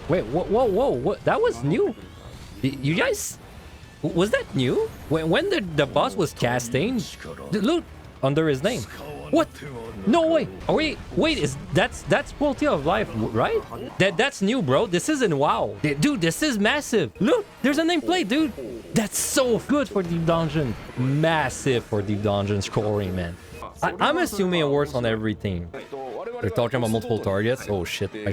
Wait, whoa, what? That was new? You guys... Was that new? When the boss was casting? Look, under his name. What? No way. Oh, wait, that's quality of life, right? That's new, bro. This isn't WoW. Dude, this is massive. Look, there's a nameplate, dude. That's so good for Deep Dungeon. Massive for Deep Dungeon scoring, man. I'm assuming it works on everything. They're talking about multiple targets. Oh shit! I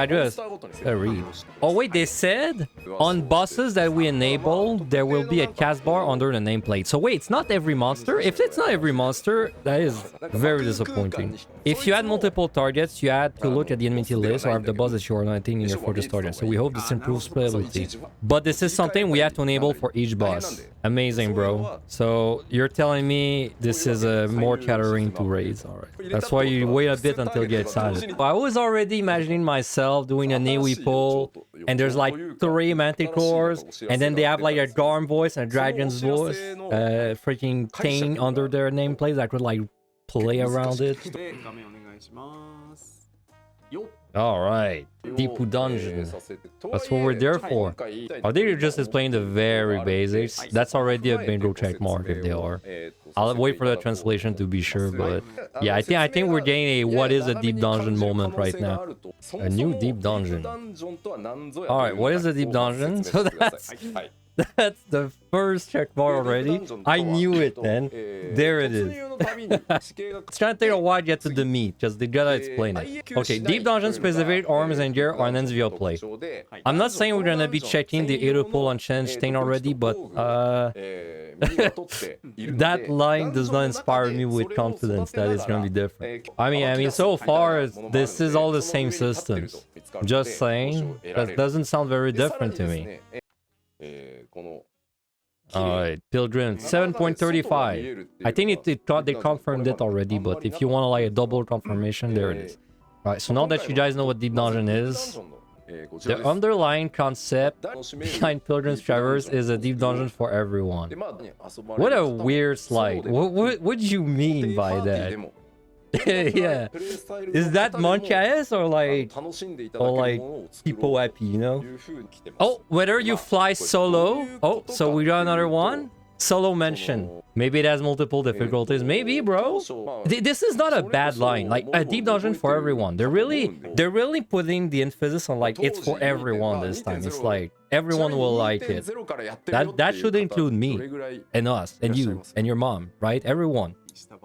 just read. Oh wait, they said on bosses that we enable, there will be a cast bar under the nameplate. So wait, it's not every monster. If it's not every monster, that is very disappointing. If you add multiple targets, you had to look at the enemy list or have the boss that you are hunting in your focus target. So we hope this improves playability. But this is something we have to enable for each boss. Amazing, bro. So you're telling me this is more catering to raids. All right. That's why you wait a bit until you get excited. I was already imagining myself doing a AoE pull, and there's like 3 manticores, and then they have like a Garm voice and a Dragon's voice, freaking thing under their nameplates. I could like play around it. All right, Deep Dungeon. That's what we're there for. I think you're just displaying the very basics. That's already a bingo check mark if they are. I'll wait for the translation to be sure, but yeah, I think we're getting a what is a Deep Dungeon moment right now. A new Deep Dungeon. All right, what is a Deep Dungeon? So that's the first check bar already. I knew it, man. There it is. It's gonna take a while to get to the meat, just they gotta explain it. Okay, Deep Dungeon specific arms and gear are enhanced via play. I'm not saying we're gonna be checking the auto pull on change thing already, but that line does not inspire me with confidence that it's gonna be different. I mean, so far this is all the same systems. Just saying, that doesn't sound very different to me. Alright, Pilgrim 7.35. I think they confirmed it already, but if you want like a double confirmation, there it is. Alright, so now that you guys know what Deep Dungeon is, the underlying concept behind Pilgrim's Traverse is a Deep Dungeon for everyone. What a weird slide. What do you mean by that? Yeah, is that Monkey IS or like people happy, you know? Oh, whether you fly solo. Oh, so we got another one. Solo mention. Maybe it has multiple difficulties. Maybe, bro. This is not a bad line. Like a Deep Dungeon for everyone. They're really putting the emphasis on like it's for everyone this time. It's like everyone will like it. That should include me and us and you and your mom, right? Everyone.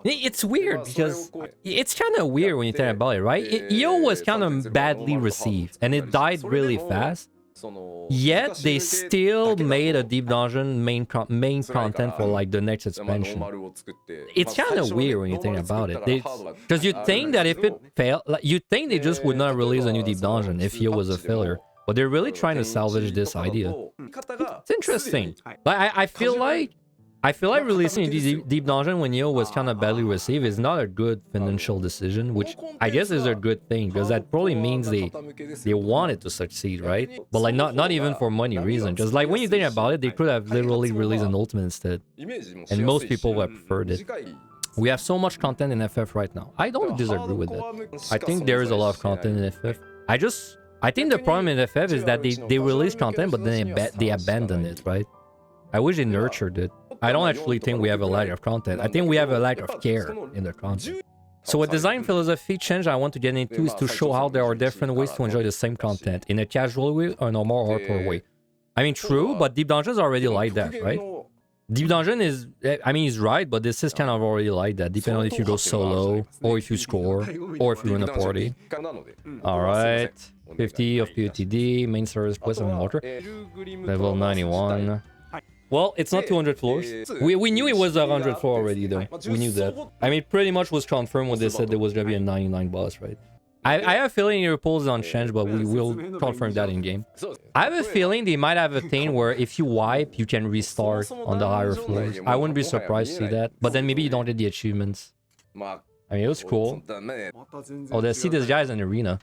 It's weird because it's kind of weird when you think about it, right? EO was kind of badly received and it died really fast. Yet they still made a Deep Dungeon main content for like the next expansion. It's kind of weird when you think about it. Because you'd think that if it failed, like, you'd think they just would not release a new Deep Dungeon if EO was a failure. But they're really trying to salvage this idea. It's interesting. Like, I feel like releasing a Deep Dungeon when EO was kind of badly received is not a good financial decision, which I guess is a good thing, because that probably means they wanted to succeed, right? But like not even for money reason, because like when you think about it, they could have literally released an Ultimate instead, and most people would have preferred it. We have so much content in FF right now. I don't disagree with it. I think there is a lot of content in FF. I think the problem in FF is that they release content, but then they abandon it, right? I wish they nurtured it. I don't actually think we have a lack of content. I think we have a lack of care in the content. So a design philosophy change I want to get into is to show how there are different ways to enjoy the same content, in a casual way or in a more hardcore way. I mean, true, but Deep Dungeon is already like that, right? Deep Dungeon is, I mean, he's right, but this is kind of already like that, depending on if you go solo, or if you score, or if you're in a party. Alright, 50 of POTD, main service quest and water. Level 91. Well, it's not 200 floors. We knew it was 100 floor already, though. We knew that. I mean, pretty much was confirmed when they said there was gonna be a 99 boss, right? I have a feeling your polls on change, but we will confirm that in game. I have a feeling they might have a thing where if you wipe, you can restart on the higher floors. I wouldn't be surprised to see that. But then maybe you don't get the achievements. I mean, it was cool. Oh, let's see this guy's in the arena.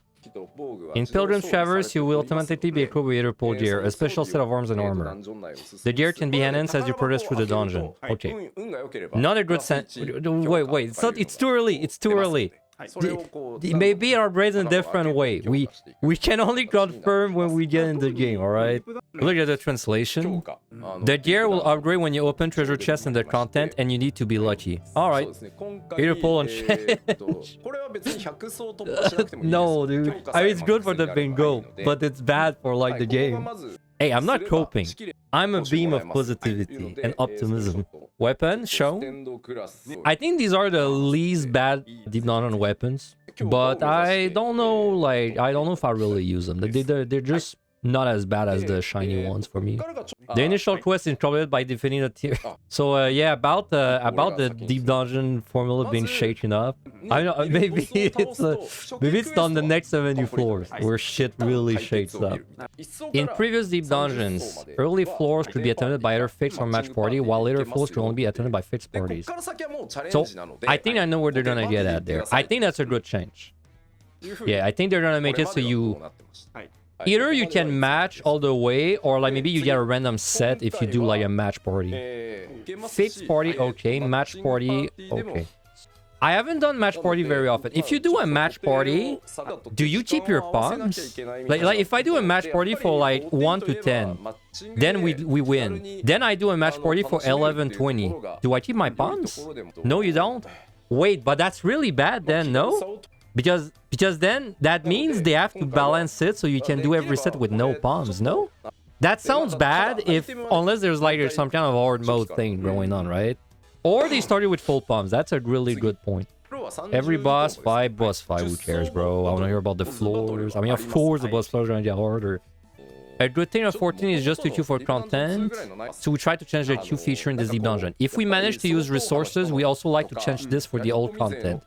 In Pilgrim's Traverse, you will automatically be equipped with Interpol gear, a special set of arms and armor. The gear can be enhanced as you progress through the dungeon. Okay. Not a good sense. Wait, it's too early. It's too early. Maybe our brains in a different way. We can only confirm when we get in the game, alright? Look at the translation. The gear will upgrade when you open treasure chests in the content, and you need to be lucky. Alright. Here to pull and no, dude. I mean, it's good for the bingo, but it's bad for like the game. Hey, I'm not coping. I'm a beam of positivity and optimism. Weapon, show. I think these are the least bad deep dungeon weapons, but I don't know. Like, I don't know if I really use them. They're just not as bad as the shiny ones for me. The initial quest is completed by defeating the tier. So yeah, about the deep dungeon formula being shaken up. I know maybe it's on the next 70 floors where shit really shakes up. In previous deep dungeons, early floors could be attended by either fixed or match party, while later floors could only be attended by fixed parties. So I think I know where they're gonna get at there. I think that's a good change. Yeah, I think they're gonna make it so you either you can match all the way, or like maybe you get a random set if you do like a match party. Fixed party, okay. Match party, okay. I haven't done match party very often. If you do a match party, do you keep your pawns? Like if I do a match party for like 1 to 10, then we win. Then I do a match party for 11, 20. Do I keep my pawns? No, you don't? Wait, but that's really bad then, no? Because then that means they have to balance it so you can do every set with no pawns, no? That sounds bad unless there's like some kind of hard mode thing going on, right? Or they started with full pawns. That's a really good point. Every boss fight, who cares, bro? I want to hear about the floors. I mean, of course the boss floors are gonna get harder. A good thing of 14 is just to queue for content, so we try to change the queue feature in this deep dungeon. If we manage to use resources, we also like to change this for the old content.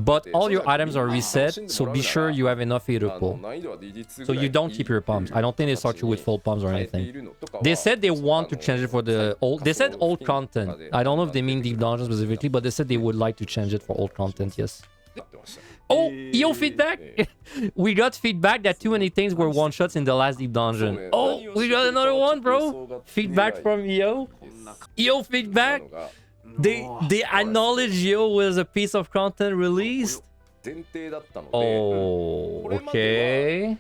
But all your items are reset, so be sure you have enough here to pull. So you don't keep your pumps. I don't think they start you with full pumps or anything. They said they want to change it for the old... They said old content. I don't know if they mean deep dungeon specifically, but they said they would like to change it for old content, yes. Oh, yo, feedback! We got feedback that too many things were one-shots in the last deep dungeon. Oh, we got another one, bro! Feedback from Yo. Yo, feedback! They acknowledge Yo was a piece of content released? Oh, okay.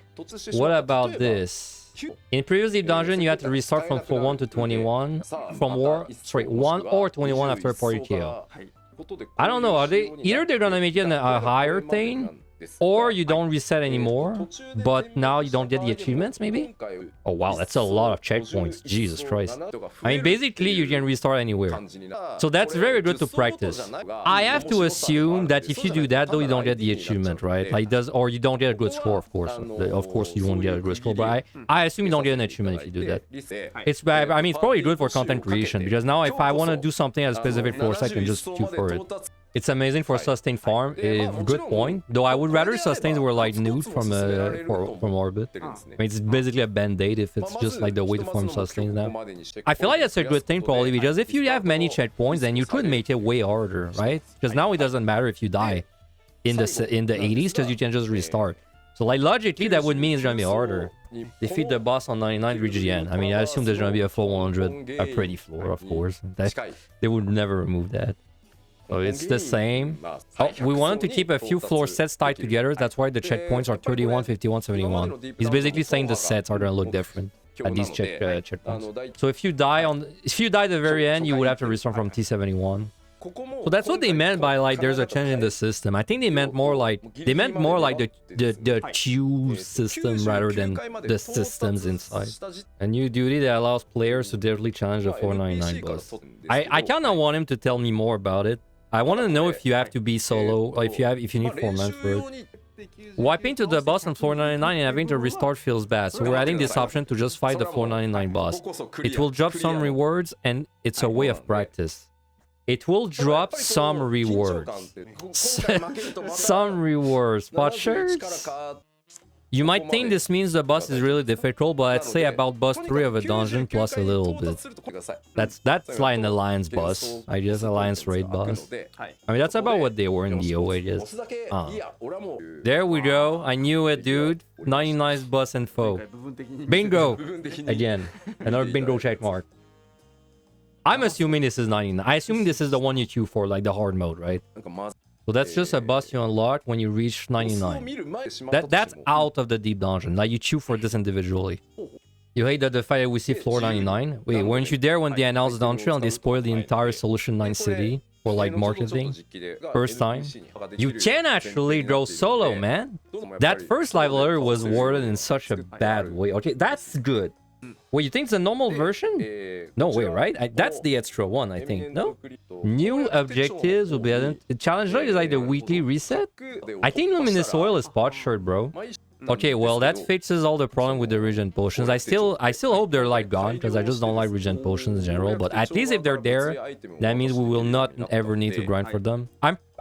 What about this? In previous deep dungeon, you had to restart from floor 1 to 21. From 1 or 21 after a party KO. I don't know, are they either they're gonna make it a higher thing, or you don't reset anymore, but now you don't get the achievements, maybe? Oh wow, that's a lot of checkpoints, Jesus Christ. I mean, basically you can restart anywhere. So that's very good to practice. I have to assume that if you do that, though, you don't get the achievement, right? Like or you don't get a good score, of course. Of course you won't get a good score, but I assume you don't get an achievement if you do that. It's bad. I mean, it's probably good for content creation, because now if I want to do something at a specific force, I can just queue for it. It's amazing for sustain farm. Good point. Though I would rather sustains were like nude from orbit. I mean, it's basically a band-aid if it's just like the way to form sustains now. I feel like that's a good thing probably, because if you have many checkpoints, then you could make it way harder, right? Because now it doesn't matter if you die in the 80s, because you can just restart. So like logically that would mean it's gonna be harder. Defeat the boss on 99 GN. I mean, I assume there's gonna be a floor 100, a pretty floor, of course. They would never remove that. So it's the same. Oh, we wanted to keep a few floor sets tied together. That's why the checkpoints are 31, 51, 71. He's basically saying the sets are gonna look different at these checkpoints. So if you die at the very end, you would have to restart from T71. So that's what they meant by like there's a change in the system. I think they meant more like the queue system rather than the systems inside. A new duty that allows players to directly challenge the 499 boss. I kind of want him to tell me more about it. I want to know if you have to be solo, or if you need 4 men for it. Wiping to the boss on floor 99 and having to restart feels bad, so we're adding this option to just fight the floor 99 boss. It will drop some rewards, and it's a way of practice. It will drop some rewards. Some rewards. Spot shirts? You might think this means the boss is really difficult, but I'd say about boss 3 of a dungeon plus a little bit. That's like an alliance boss. I guess alliance raid boss. I mean, that's about what they were in the O, I guess. There we go. I knew it, dude. 99's boss info. Bingo! Again, another bingo check mark. I'm assuming this is 99. I assume this is the one you queue for, like the hard mode, right? So that's just a boss you unlock when you reach 99. That's out of the deep dungeon. Like you chew for this individually. You hate that the fight we see floor 99? Wait, weren't you there when they announced Dawntrail and they spoiled the entire Solution 9 city for like marketing? First time? You can actually draw solo, man. That first live letter was worded in such a bad way. Okay, that's good. Wait, you think it's a normal version? No way, right? That's the extra one, I think. No? New objectives will be added. The challenge is like the weekly reset? I think Luminous Oil is spot shirt, bro. Okay, well, that fixes all the problem with the regen potions. I still hope they're like gone, because I just don't like regen potions in general. But at least if they're there, that means we will not ever need to grind for them.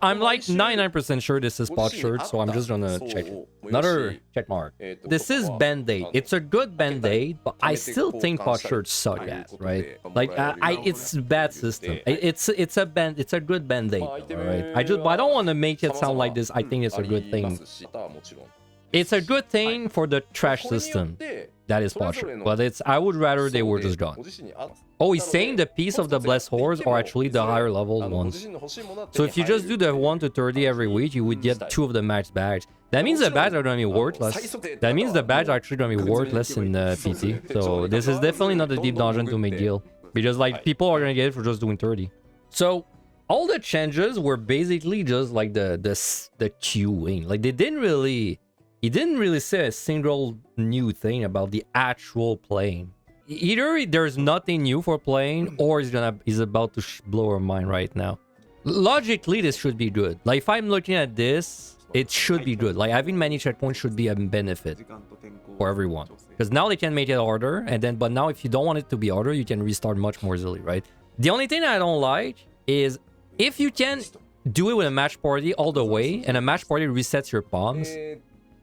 I'm like 99% sure this is spot shirt, so I'm just gonna check it. Another check mark. This is Band-Aid. It's a good Band-Aid, but I still think spot shirts suck ass, right? Like, it's a bad system. It's a good Band-Aid, right? I don't want to make it sound like this. I think it's a good thing. It's a good thing for the trash system. That is spot shirt. But I would rather they were just gone. Oh, he's saying the piece of the Blessed Horse are actually the higher level ones. So if you just do the 1 to 30 every week, you would get 2 of the max bags. That means the bags are going to be worthless. That means the bags are actually going to be worthless in PT. So this is definitely not a deep dungeon to make deal. Because like people are going to get it for just doing 30. So all the changes were basically just like the queuing. Like they didn't really... He didn't really say a single new thing about the actual playing. Either there's nothing new for playing, or he's about to blow our mind right now. Logically, this should be good. Like if I'm looking at this, it should be good. Like having many checkpoints should be a benefit for everyone. Because now they can make it harder, but now if you don't want it to be harder, you can restart much more easily, right? The only thing I don't like is if you can do it with a match party all the way, and a match party resets your bombs.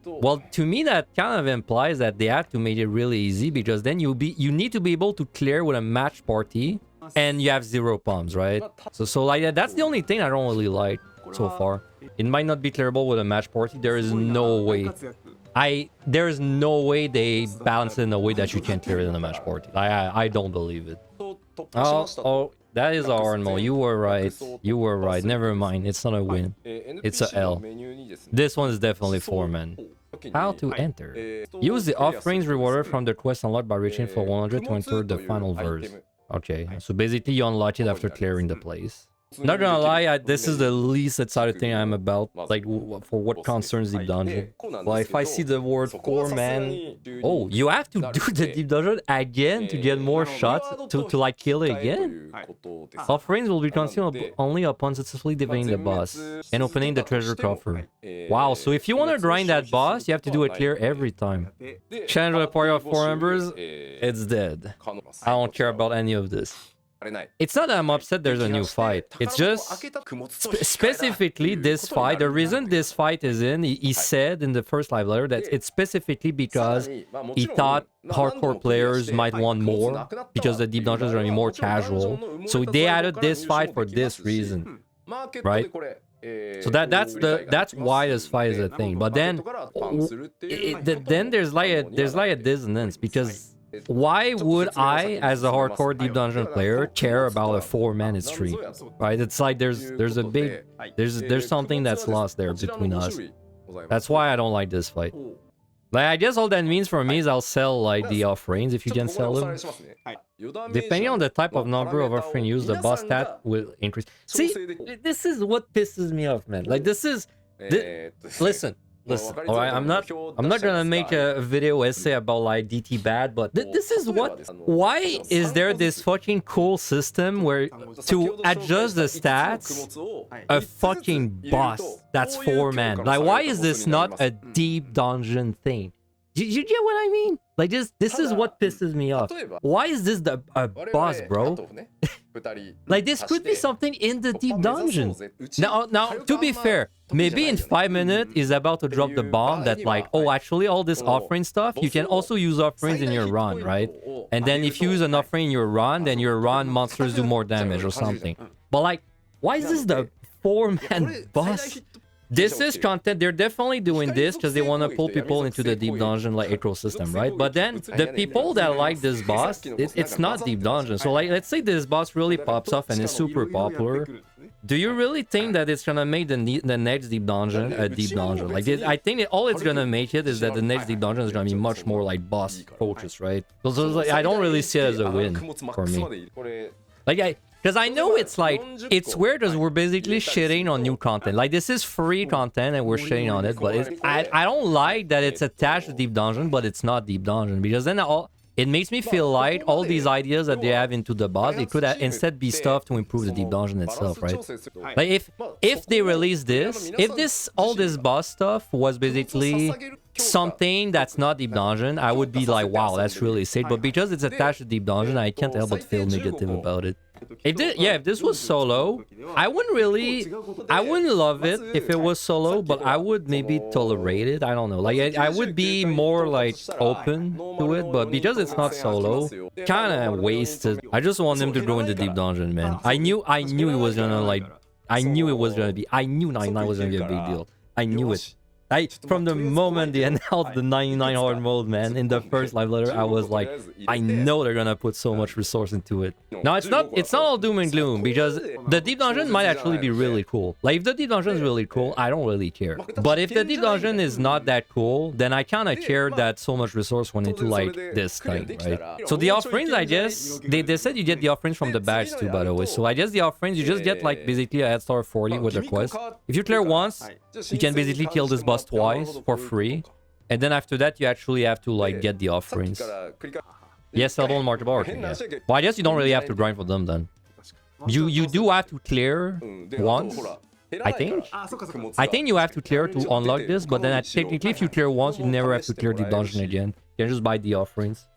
Well, to me, that kind of implies that they have to make it really easy, because then you need to be able to clear with a match party and you have 0 bombs, right? So like that's the only thing I don't really like so far. It might not be clearable with a match party. There is no way. There's no way they balance it in a way that you can clear it in a match party. I don't believe it. Oh, that is a hard mode. You were right. You were right. Never mind. It's not a win. It's a L. This one is definitely 4, man. How to enter. Use the offerings rewarded from the quest unlocked by reaching floor 100 to enter the final verse. Okay, so basically you unlock it after clearing the place. Not gonna lie, this is the least excited thing I'm about, like for what concerns deep dungeon. Well, if I see the word 4, man... Oh, you have to do the deep dungeon again to get more shots to like kill it again? Offerings will be consumed only upon successfully defeating the boss and opening the treasure coffer. Wow, so if you want to grind that boss, you have to do it clear every time. Challenge with a party of 4 members, it's dead. I don't care about any of this. It's not that I'm upset there's a new fight. It's just specifically this fight. The reason this fight is in, he said in the first live letter that it's specifically because he thought hardcore players might want more because the deep dungeons are going to be more casual. So they added this fight for this reason, right? So that's why this fight is a thing. But then there's like a dissonance, because why would I, as a hardcore deep dungeon player, care about a 4-minute stream? Right? It's like there's a big there's something that's lost there between us. That's why I don't like this fight. Like I guess all that means for me is I'll sell like the offerings if you can sell them. Depending on the type of number of offering used, the boss stat will increase. See, this is what pisses me off, man. Like Listen, all right, I'm not gonna make a video essay about like DT bad, but this is what... Why is there this fucking cool system where to adjust the stats, a fucking boss that's 4 man? Like, why is this not a deep dungeon thing? You get what I mean? Like this is what pisses me off. Why is this a boss, bro? Like this could be something in the deep dungeon. Now, to be fair, maybe in 5 minutes is about to drop the bomb that like, oh, actually all this offering stuff, you can also use offerings in your run, right? And then if you use an offering in your run, then your run monsters do more damage or something. But like, why is this the 4-man boss? This is content. They're definitely doing this because they want to pull people into the deep dungeon like ecosystem, right? But then the people that like this boss, it's not deep dungeon. So like, let's say this boss really pops off and is super popular. Do you really think that it's gonna make the next deep dungeon a deep dungeon? Like, I think all it's gonna make it is that the next deep dungeon is gonna be much more like boss focused, right? So like, I don't really see it as a win for me. Like, because I know it's like, it's weird because we're basically shitting on new content. Like, this is free content and we're shitting on it, but I don't like that it's attached to deep dungeon, but it's not deep dungeon, because then it makes me feel like all these ideas that they have into the boss, it could instead be stuff to improve the deep dungeon itself, right? Like, if they release this, if all this boss stuff was basically something that's not deep dungeon, I would be like, wow, that's really sick. But because it's attached to deep dungeon, I can't help but feel negative about it. If this was solo, I wouldn't love it if it was solo, but I would maybe tolerate it. I don't know. Like, I would be more like open to it, but because it's not solo, kind of wasted. I just want them to go into deep dungeon, man. I knew it was gonna like, I knew 99 was gonna be a big deal. I knew it. From the moment they announced the 99 hard mode, man, in the first live letter, I was like, I know they're gonna put so much resource into it. Now, it's not all doom and gloom, because the deep dungeon might actually be really cool. Like, if the deep dungeon is really cool, I don't really care. But if the deep dungeon is not that cool, then I kind of care that so much resource went into, like, this thing, right? So the offerings, I guess, they said you get the offerings from the badge too, by the way. So I guess the offerings, you just get, like, basically a head start 40 with the quest. If you clear once, you can basically kill this boss twice for free, and then after that you actually have to like get the offerings. Yes, level and marketable. Okay, yeah. Well, I guess you don't really have to grind for them then. You do have to clear once, I think you have to clear to unlock this, but then technically if you clear once, you never have to clear the dungeon again. You can just buy the offerings,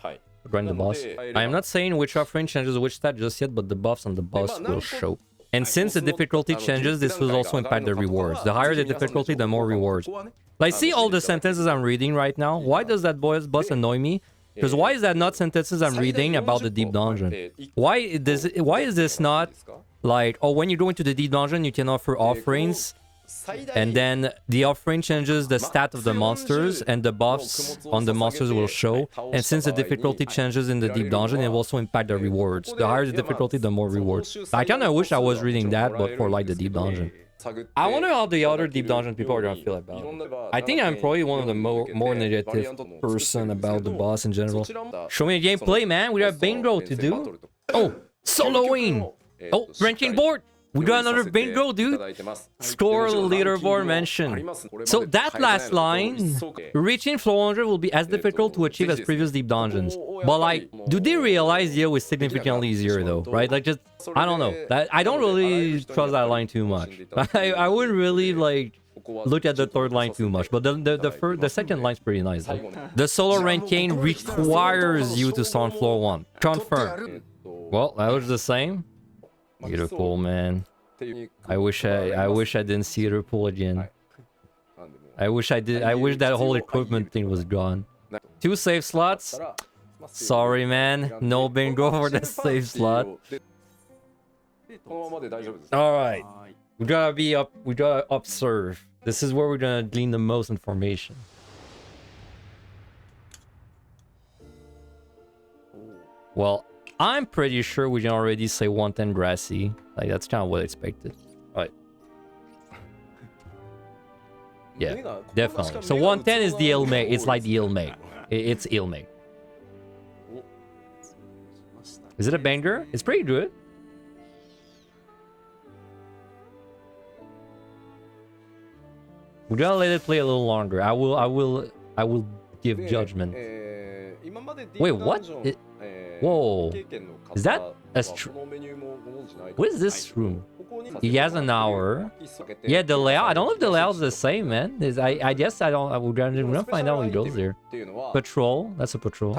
grind the boss. I am not saying which offering changes which stat just yet, but the buffs on the boss will show. And since the difficulty changes, this will also impact the rewards. The higher the difficulty, the more rewards. Like, see all the sentences I'm reading right now? Why does that boss annoy me? Because why is that not sentences I'm reading about the deep dungeon? Why is this not like, oh, when you go into the deep dungeon, you can offer offerings, and then the offering changes the stat of the monsters, and the buffs on the monsters will show. And since the difficulty changes in the deep dungeon, it will also impact the rewards. The higher the difficulty, the more rewards. I kind of wish I was reading that, but for like the deep dungeon. I wonder how the other deep dungeon people are gonna feel about it. I think I'm probably one of the more negative person about the boss in general. Show me a gameplay, man. We have bingo to do. Oh, soloing. Oh, ranking board. We got another bingo, dude. Score leaderboard mention. So that last line, reaching floor 100 will be as difficult to achieve as previous deep dungeons. But like, do they realize Yo is significantly easier though, right? Like, just, I don't know. I don't really trust that line too much. I wouldn't really like look at the third line too much, but the second line's pretty nice though. The solo ranking requires you to start on floor 1. Confirm. Well, that was the same. Beautiful, man. I wish I didn't see her pull again. I wish I did. I wish that whole equipment thing was gone. 2 save slots. Sorry, man. No bingo for the save slot. All right. We gotta be up. We gotta observe. This is where we're gonna glean the most information. Well, I'm pretty sure we can already say 110 grassy. Like, that's kind of what I expected. Alright. Yeah, definitely. So 110 is the ill-mate. It's like the ill-mate. It's ill-mate. Is it a banger? It's pretty good. We're gonna let it play a little longer. I will give judgment. Wait, what? Whoa. Is that a what is this room? He has an hour. Yeah, the layout. I don't know if the layout's the same, man. I guess I don't. We're gonna find out when he goes there. Patrol. That's a patrol.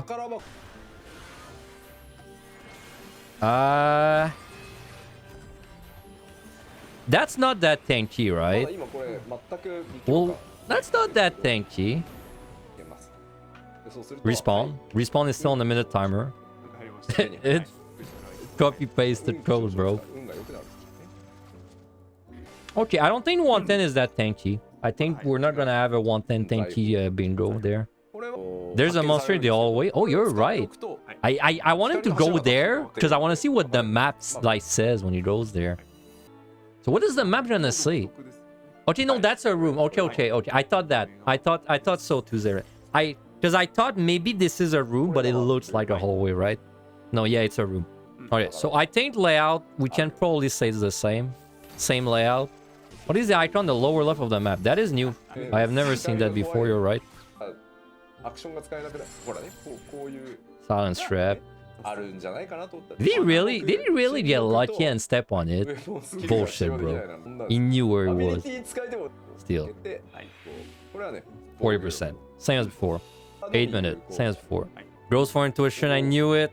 That's not that tanky, right? Well, that's not that tanky. Respawn. Respawn is still on the minute timer. It copy paste the code, bro. Okay, I don't think 110 is that tanky. I think we're not gonna have a 110 tanky bingo there. There's a monster in the hallway. Oh, you're right. I want him to go there because I want to see what the map like says when he goes there. So what is the map gonna say? Okay, no, that's a room. Okay. I thought that. I thought so too, Zara. Because I thought maybe this is a room, but it looks like a hallway, right? No, yeah, it's a room. Okay, so I think layout, we can probably say it's the same. Same layout. What is the icon on the lower left of the map? That is new. I have never seen that before, you're right. Silence trap. Did he really get lucky and step on it? Bullshit, bro. He knew where he was. Still. 40%. Same as before. 8 minutes. Same as before. Grows for intuition. I knew it.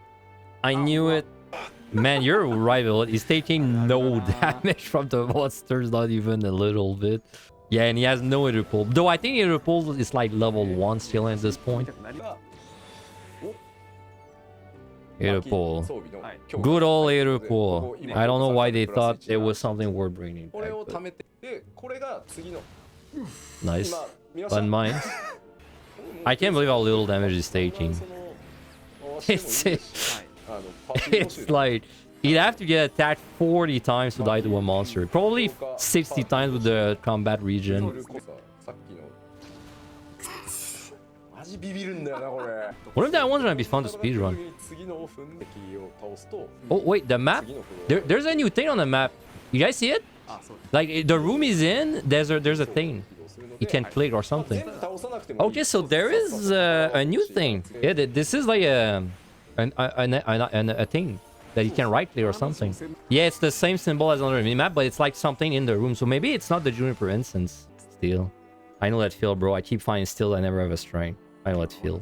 Man, you're right. He's taking no damage from the monsters. Not even a little bit. Yeah, and he has no Irupul. Though I think Irupul is like level 1 still at this point. Irupul. Good old Irupul. I don't know why they thought it was something worth bringing back. Nice. But mine. I can't believe how little damage he's taking. It's like he'd have to get attacked 40 times to die to a monster. Probably 60 times with the combat region. What if that one's gonna be fun to speedrun? Oh wait, the map? There's a new thing on the map. You guys see it? Like the room is in, there's a thing. You can click or something. Okay, so there is a new thing. Yeah, this is like a thing that you can right click or something. Yeah, it's the same symbol as on the map, but it's like something in the room. So maybe it's not the Juniper instance. Still, I know that feel, bro. I keep finding still. I never have a strength. I know that feel.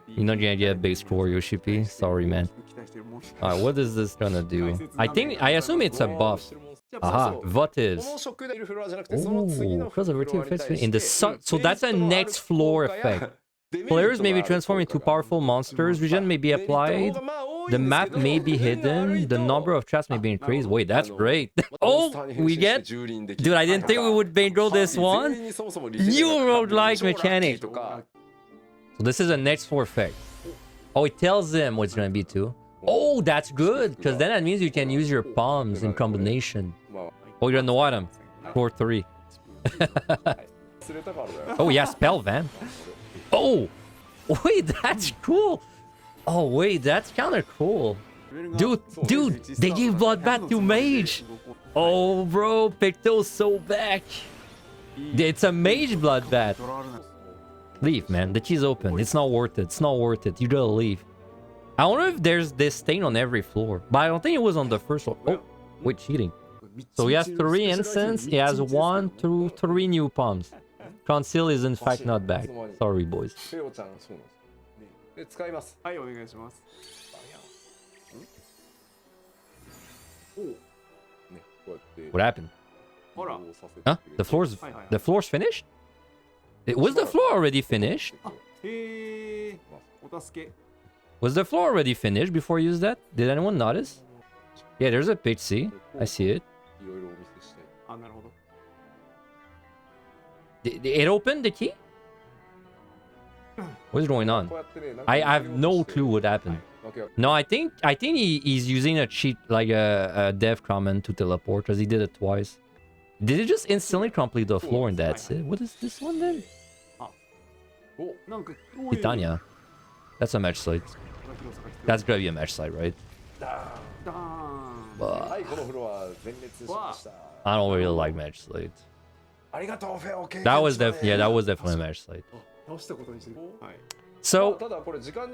You're not gonna get a big score, Yoshipi. Sorry, man. Alright, what is this gonna do? I assume it's a buff. Aha, what is? Oh, because of routine effects in the sun. So that's a next floor effect. Players may be transformed into powerful monsters. Regen may be applied. The map may be hidden. The number of traps may be increased. Wait, that's great. Oh, we get... Dude, I didn't think we would bankroll this one. New roguelike mechanic. So this is a next floor effect. Oh, it tells them what it's going to be too. Oh, that's good. Because then that means you can use your palms in combination. Oh, you're in the bottom. Floor 3. Oh, yeah, spell van. Oh, wait, that's cool. Oh, wait, that's kind of cool. Dude, they gave Bloodbath to Mage. Oh, bro, Picto's so back. It's a Mage Bloodbath. Leave, man. The key's open. It's not worth it. It's not worth it. You gotta leave. I wonder if there's this thing on every floor. But I don't think it was on the first floor. Oh, wait, cheating. So he has 3 incense. He has 1, 2, 3 new palms. Conceal is in fact not back. Sorry, boys. What happened? Huh? The floor's finished? Was the floor already finished? Was the floor already finished before you used that? Did anyone notice? Yeah, there's a pitch C. I see it. It opened the key? What's going on? I have no clue what happened. No, I think he's using a cheat, like a dev comment to teleport, because he did it twice. Did it just instantly complete the floor and that's it? What is this one then? Titania. That's a match site. That's gonna be a match site, right? I don't really like match sites. That was definitely a match site. So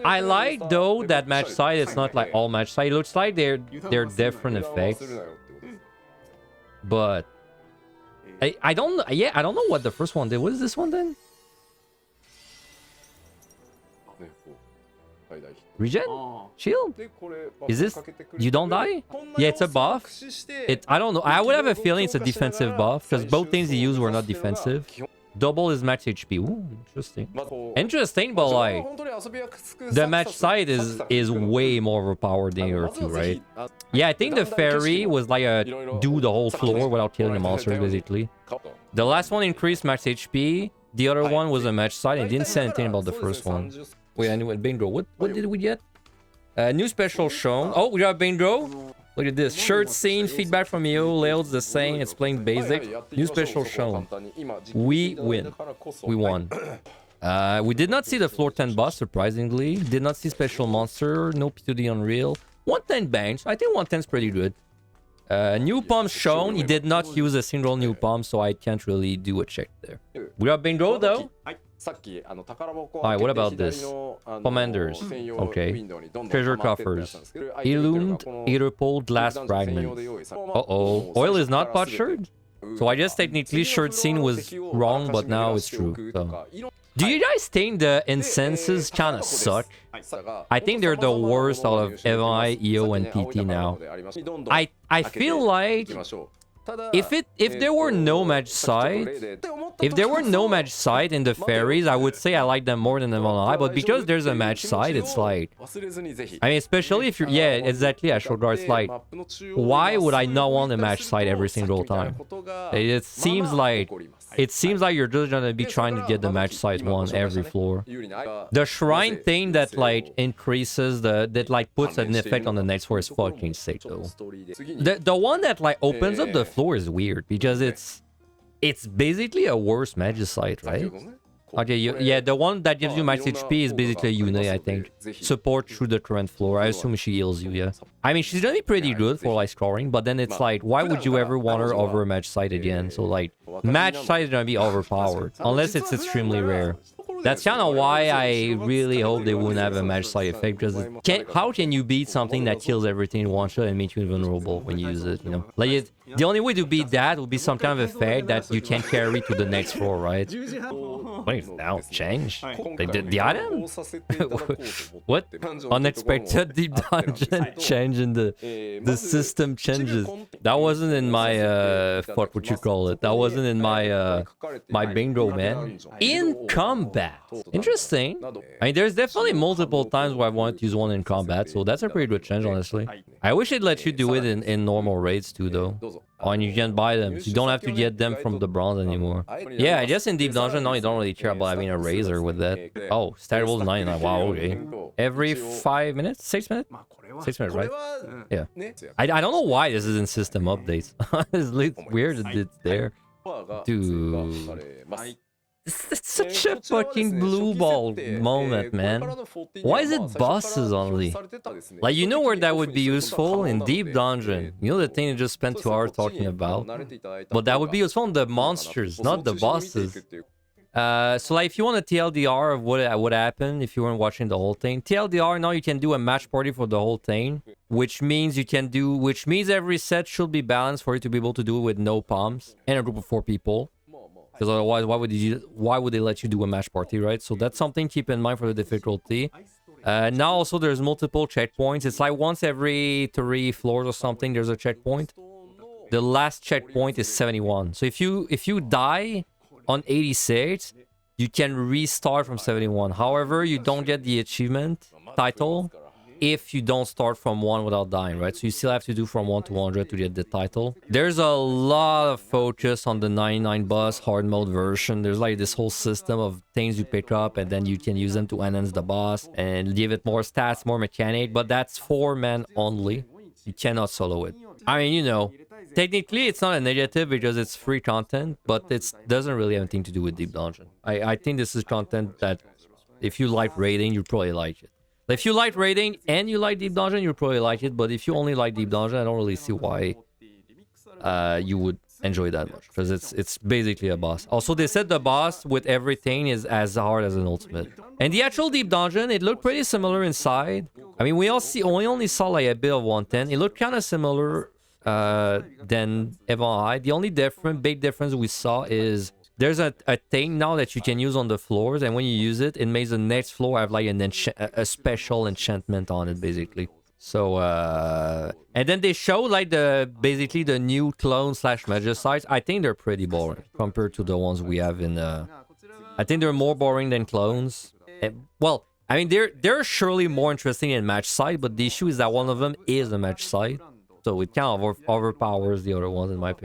I like though that match site. It's not like all match site. It looks like they're different effects. But I don't know what the first one did. What is this one then? Regen? Shield? Is this... You don't die? Yeah, it's a buff. I don't know. I would have a feeling it's a defensive buff, because both things he used were not defensive. Double is max HP. Ooh, interesting. Interesting, but like... The match side is way more overpowered than your two, right? Yeah, I think the fairy was like a do the whole floor without killing the monsters, basically. The last one increased max HP. The other one was a match side and didn't say anything about the first one. Wait, anyway, Bingo. What did we get? New special shown. Oh, we got Bingo. Look at this. Shirt scene, feedback from EO, layout's the same, it's playing basic. New special shown. We win. We won. We did not see the floor 10 boss, surprisingly. Did not see special monster, no P2D Unreal. 110 bench, I think 110 is pretty good. New pump shown, he did not use a single new pump, so I can't really do a check there. We got bingo though. Alright, what about this? Commanders. Okay. Treasure coffers. Illumined, Aetherpole, glass fragments. Uh-oh. Oil is not butchered? So I guess technically shirt scene was wrong, but now it's true. So. Do you guys think the incenses kind of suck? I think they're the worst out of MI, EO, and PT now. I feel like if there were no match site, in the fairies, I would say I like them more than the MI, but because there's a match site, it's like, I mean, especially if you're, yeah, exactly, I showed guards like, why would I not want a match site every single time? It seems like you're just gonna be trying to get the match site one every floor. The shrine thing that like increases that like puts an effect on the next floor is fucking sick though. The one that like opens up the floor is weird because it's basically a worse magicite, right? Okay, yeah, the one that gives you max HP is basically a Yune, I think. Support through the current floor. I assume she heals you, yeah. I mean, she's gonna be pretty good for like scoring, but then it's like, why would you ever want her over a match site again? So like, match site is gonna be overpowered, unless it's extremely rare. That's kind of why I really hope they wouldn't have a match side effect, because how can you beat something that kills everything in one shot and makes you invulnerable when you use it, you know? Like, the only way to beat that would be some kind of effect that you can carry to the next floor, right? Wait, now change? They did the item? What? Unexpected deep dungeon change in the system changes. That wasn't in my fuck what you call it. That wasn't in my my bingo, man. In combat. Interesting. I mean, there's definitely multiple times where I wanted to use one in combat, so that's a pretty good change, honestly. I wish it let you do it in normal raids too, though. Oh, and you can buy them. You don't have to get them from the bronze anymore. Yeah, I guess in deep dungeon now you don't really care about having a razor with that. Oh, stat roll 99. Wow, okay. Every 5 minutes? 6 minutes? 6 minutes, right? Yeah. I don't know why this is in system updates. It's weird that it's there. Dude. It's such a fucking blue ball moment, man. Why is it bosses only? Like, you know where that would be useful? In deep dungeon. You know the thing you just spent 2 hours talking about? But that would be useful on the monsters, not the bosses. So like, if you want a TLDR of what happened if you weren't watching the whole thing, TLDR, now you can do a match party for the whole thing, which means every set should be balanced for you to be able to do it with no palms and a group of 4 people. Because otherwise, why would they let you do a match party, right? So that's something to keep in mind for the difficulty. Now also there's multiple checkpoints. It's like once every 3 floors or something, there's a checkpoint. The last checkpoint is 71. So if you die on 86, you can restart from 71. However, you don't get the achievement title if you don't start from 1 without dying, right? So you still have to do from 1 to 100 to get the title. There's a lot of focus on the 99 boss hard mode version. There's like this whole system of things you pick up and then you can use them to enhance the boss and give it more stats, more mechanic, but that's 4 men only. You cannot solo it. I mean, you know, technically it's not a negative because it's free content, but it doesn't really have anything to do with deep dungeon. I think this is content that if you like raiding, you probably like it. If you like raiding and you like deep dungeon, you probably like it. But if you only like deep dungeon, I don't really see why you would enjoy that much, because it's basically a boss. Also, they said the boss with everything is as hard as an ultimate. And the actual deep dungeon, it looked pretty similar inside. I mean, we only saw like a bit of 110. It looked kind of similar than FFXIV. The only big difference we saw is there's a thing now that you can use on the floors, and when you use it, it makes the next floor have like a special enchantment on it, basically. So, and then they show like basically the new clone / magicites. I think they're pretty boring compared to the ones we have in. I think they're more boring than clones. Well, I mean they're surely more interesting in match site, but the issue is that one of them is a match site, so it kind of overpowers the other ones in my opinion.